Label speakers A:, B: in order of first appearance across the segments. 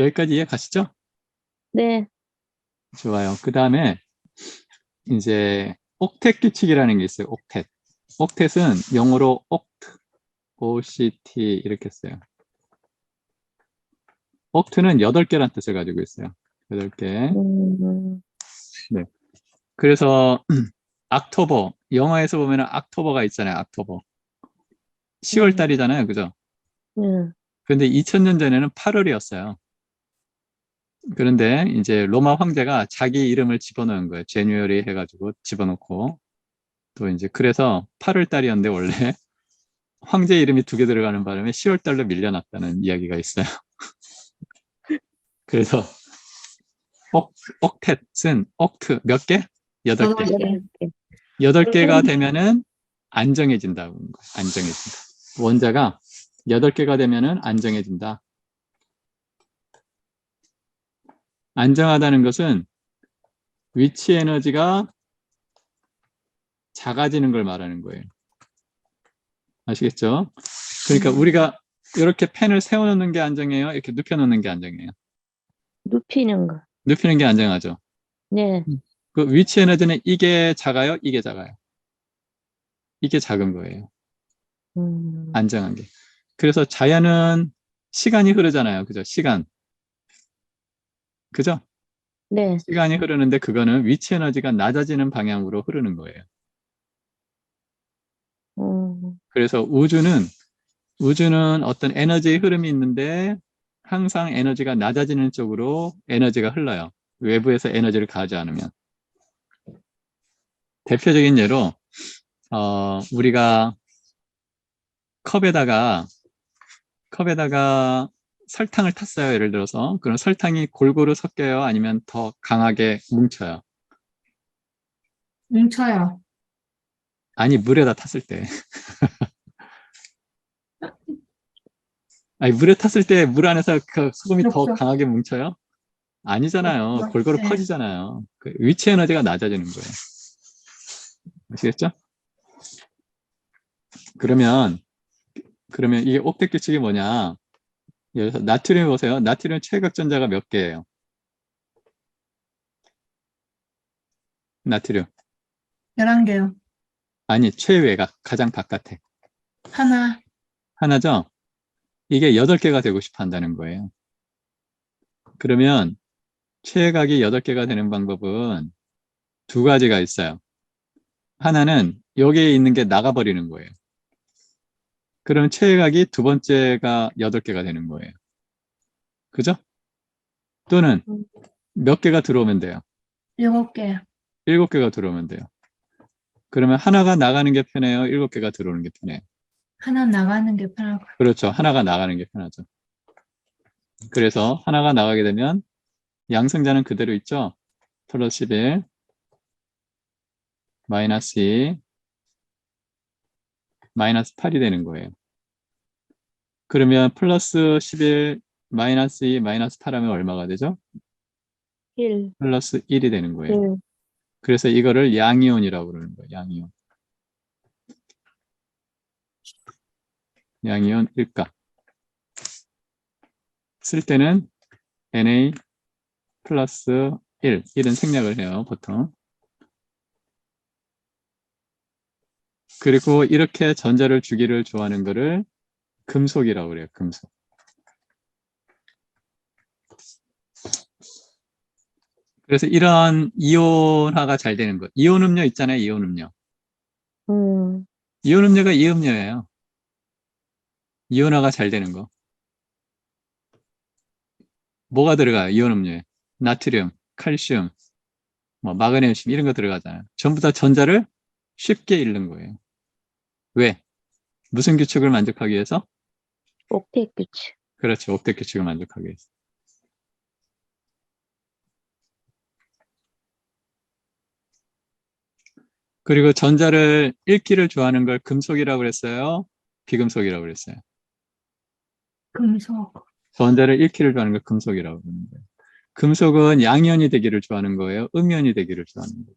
A: 여기까지 이해 가시죠?
B: 네.
A: 좋아요. 그 다음에 이제 옥텟 규칙이라는 게 있어요. 옥텟. 옥텟은 영어로 옥트, OCT 이렇게 써요. 옥트는 8개란 뜻을 가지고 있어요. 8개. 네. 그래서 악토버, 영화에서 보면 악토버가 있잖아요. 악토버. 10월 달이잖아요. 그죠?
B: 네.
A: 그런데 2000년 전에는 8월이었어요. 그런데 이제 로마 황제가 자기 이름을 집어넣은 거예요. 제뉴얼이 해가지고 집어넣고 또 이제 그래서 8월 달이었는데 원래 황제 이름이 2개 들어가는 바람에 10월 달로 밀려났다는 이야기가 있어요. 그래서 옥텟은 옥트 몇 개? 8개.
B: 8개.
A: 8개가 되면은 안정해진다고 하는 거예요. 안정해진다. 원자가 8개가 되면은 안정해진다. 안정하다는 것은 위치 에너지가 작아지는 걸 말하는 거예요. 아시겠죠? 그러니까 우리가 이렇게 펜을 세워놓는 게 안정해요? 이렇게 눕혀놓는 게 안정해요?
B: 눕히는 거.
A: 눕히는 게 안정하죠.
B: 네.
A: 그 위치 에너지는 이게 작아요? 이게 작아요? 이게 작은 거예요. 안정한 게. 그래서 자연은 시간이 흐르잖아요. 그죠? 시간. 그죠?
B: 네.
A: 시간이 흐르는데 그거는 위치 에너지가 낮아지는 방향으로 흐르는 거예요. 그래서 우주는 어떤 에너지의 흐름이 있는데 항상 에너지가 낮아지는 쪽으로 에너지가 흘러요. 외부에서 에너지를 가하지 않으면. 대표적인 예로 우리가 컵에다가 설탕을 탔어요. 예를 들어서 그럼 설탕이 골고루 섞여요? 아니면 더 강하게 뭉쳐요?
C: 뭉쳐요.
A: 아니 물에다 탔을 때. 아니 물에 탔을 때 물 안에서 그 소금이 더
C: 그렇죠.
A: 강하게 뭉쳐요? 아니잖아요. 골고루
C: 네.
A: 퍼지잖아요. 그 위치 에너지가 낮아지는 거예요. 아시겠죠? 그러면 이게 옥텟 규칙이 뭐냐? 여기서 나트륨 보세요. 나트륨 최각전자가 몇 개예요? 나트륨.
C: 11개요.
A: 아니 최외각 가장 바깥에. 하나죠? 이게 8개가 되고 싶어 한다는 거예요. 그러면 최외각이 8개가 되는 방법은 2가지가 있어요. 하나는 여기에 있는 게 나가버리는 거예요. 그럼 최외각이 2번째가 8개가 되는 거예요. 그죠? 또는 몇 개가 들어오면 돼요?
C: 7개요.
A: 7개가 들어오면 돼요. 그러면 하나가 나가는 게 편해요? 7개가 들어오는 게 편해요?
C: 하나 나가는 게 편하고.
A: 그렇죠. 하나가 나가는 게 편하죠. 그래서 하나가 나가게 되면 양승자는 그대로 있죠. 플러스 11, 마이너스 2, 마이너스 8이 되는 거예요. 그러면 플러스 11, 마이너스 2, 마이너스 8 하면 얼마가 되죠?
B: 1.
A: 플러스 1이 되는 거예요.
B: 1.
A: 그래서 이거를 양이온이라고 그러는 거예요. 양이온. 양이온 일가. 쓸 때는 Na 플러스 1. 1은 생략을 해요, 보통. 그리고 이렇게 전자를 주기를 좋아하는 거를 금속이라고 그래요, 금속. 그래서 이런 이온화가 잘 되는 거. 이온 음료 있잖아요, 이온 음료. 이온 음료가 이음료예요. 이온화가 잘 되는 거. 뭐가 들어가요, 이온 음료에? 나트륨, 칼슘, 뭐 마그네슘 이런 거 들어가잖아요. 전부 다 전자를 쉽게 잃는 거예요. 왜? 무슨 규칙을 만족하기 위해서?
B: 옥텟 규칙.
A: 그렇죠. 옥텟 규칙을 만족하기 위해서. 그리고 전자를 잃기를 좋아하는 걸 금속이라고 그랬어요? 비금속이라고 그랬어요?
C: 금속.
A: 전자를 잃기를 좋아하는 걸 금속이라고 그러는 거예요. 금속은 양이온이 되기를 좋아하는 거예요? 음이온이 되기를 좋아하는 거예요?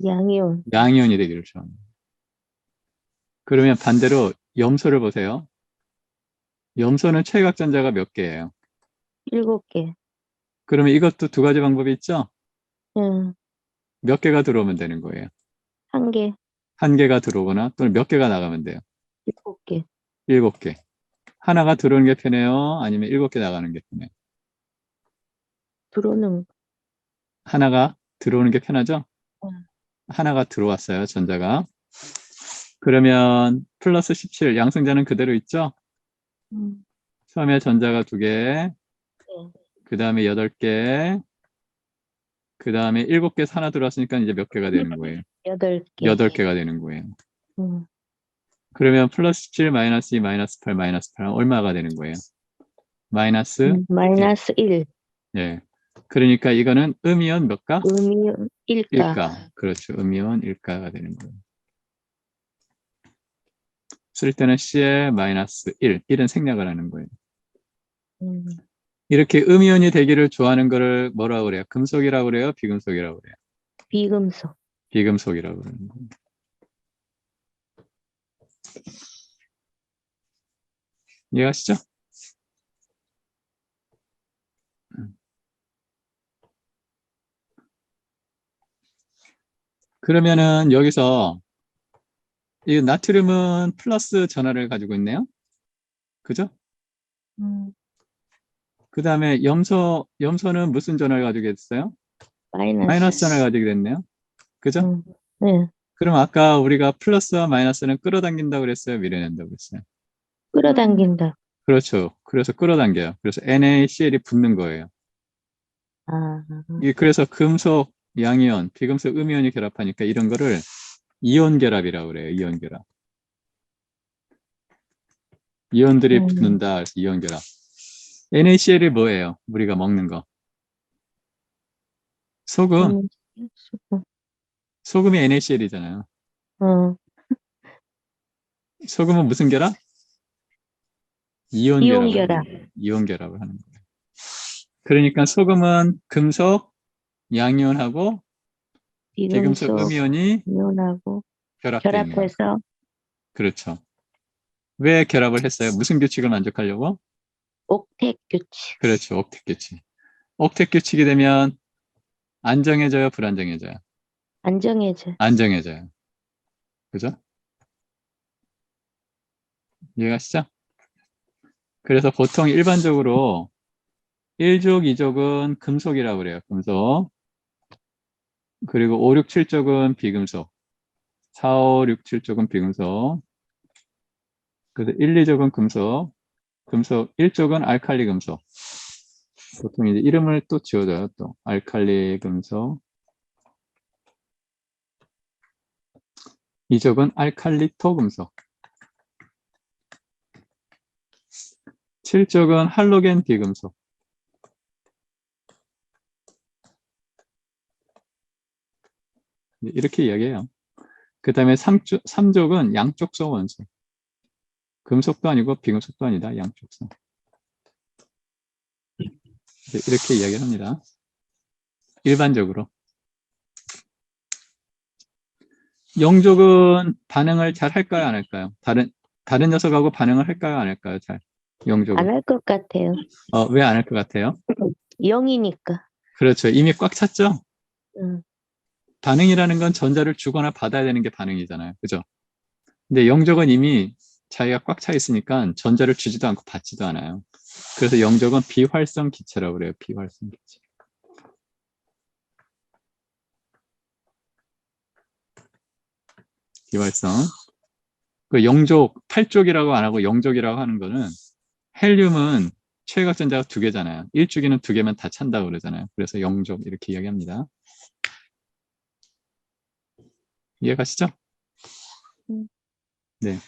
B: 양이온.
A: 양이온이 되기를 좋아하는 거예요. 그러면 반대로 염소를 보세요. 염소는 최각전자가 몇 개예요?
B: 7개.
A: 그러면 이것도 두 가지 방법이 있죠?
B: 응.
A: 몇 개가 들어오면 되는 거예요.
B: 1개.
A: 한 개가 들어오거나 또는 몇 개가 나가면 돼요.
B: 7개.
A: 7개. 하나가 들어오는 게 편해요? 아니면 7개 나가는 게 편해요?
B: 들어오는,
A: 하나가 들어오는 게 편하죠?
B: 응.
A: 하나가 들어왔어요, 전자가. 그러면 플러스 17, 양승자는 그대로 있죠?
B: 응.
A: 처음에 전자가 2개,
B: 네.
A: 그 다음에 8개, 그 다음에 7개에서 하나 들어왔으니까 이제 몇 개가 되는 거예요?
B: 8개.
A: 8개가 되는 거예요.
B: 응.
A: 그러면 플러스 17, 마이너스 2, 마이너스 8, 마이너스 8은 얼마가 되는 거예요? 마이너스 1.
B: 마이너스 1.
A: 예. 그러니까 이거는 음이온 몇 가?
B: 음이온 1가.
A: 1가. 그렇죠. 음이온 1가가 되는 거예요. 쓸 때는 C에 마이너스 1. 1은 생략을 하는 거예요.
B: 음.
A: 이렇게 음이온이 되기를 좋아하는 거를 뭐라고 그래요? 금속이라고 그래요? 비금속이라고 그래요?
B: 비금속.
A: 비금속이라고 그러는 거예요. 이해하시죠? 그러면은 여기서 이 나트륨은 플러스 전하를 가지고 있네요. 그죠?
B: 음.
A: 그 다음에 염소는 무슨 전하를 가지고 있어요? 마이너스 전하를 가지게 됐네요. 그죠?
B: 네.
A: 그럼 아까 우리가 플러스와 마이너스는 끌어당긴다고 그랬어요? 밀어낸다고 그랬어요?
B: 끌어당긴다.
A: 그렇죠. 그래서 끌어당겨요. 그래서 NaCl이 붙는 거예요.
B: 아,
A: 그래서 금속, 양이온, 비금속, 음이온이 결합하니까 이런 거를 이온 결합이라고 그래요. 이온 결합. 이온들이 붙는다. 그래서 이온 결합. NaCl이 뭐예요? 우리가 먹는 거. 소금. 소금이 NaCl이잖아요.
B: 어,
A: 소금은 무슨 결합? 이온
B: 이온
A: 결합을
B: 결합.
A: 하는 거예요. 이온 결합을 하는 거예요. 그러니까 소금은 금속, 양이온하고 비금속,
B: 비금속
A: 음이온이
B: 이온하고
A: 결합되어 있는 거예요.
B: 결합해서
A: 그렇죠. 왜 결합을 했어요? 무슨 규칙을 만족하려고?
B: 옥텟 규칙.
A: 그렇죠. 옥텟 규칙. 옥텟 규칙이 되면 안정해져요? 불안정해져요?
B: 안정해져.
A: 안정해져요. 그죠? 이해가시죠? 그래서 보통 일반적으로 1족, 2족은 금속이라고 그래요. 금속. 그리고 5, 6, 7족은 비금속. 4, 5, 6, 7쪽은 비금속. 그래서 1, 2쪽은 금속. 금속 1쪽은 알칼리 금속. 보통 이제 이름을 또 지어줘요. 또 알칼리 금속. 2쪽은 알칼리토 금속. 7쪽은 할로겐 비금속. 이렇게 이야기해요. 그 다음에 3족은 양쪽성 원소. 금속도 아니고 비금속도 아니다. 양쪽성. 이렇게 이야기를 합니다. 일반적으로. 영족은 반응을 잘 할까요? 안 할까요? 다른 녀석하고 반응을 할까요? 안 할까요? 잘. 영족은.
B: 안 할 것 같아요.
A: 왜 안 할 것 같아요?
B: 0이니까.
A: 그렇죠. 이미 꽉 찼죠?
B: 응.
A: 반응이라는 건 전자를 주거나 받아야 되는 게 반응이잖아요. 그죠? 근데 영적은 이미 자기가 꽉 차 있으니까 전자를 주지도 않고 받지도 않아요. 그래서 영적은 비활성 기체라고 그래요. 비활성 기체. 비활성. 그 영족, 8족이라고 안 하고 영족이라고 하는 거는 헬륨은 최외각 전자가 2개잖아요. 1주기는 2개만 다 찬다고 그러잖아요. 그래서 영족 이렇게 이야기합니다. 이해가시죠?
B: 음.
A: 네.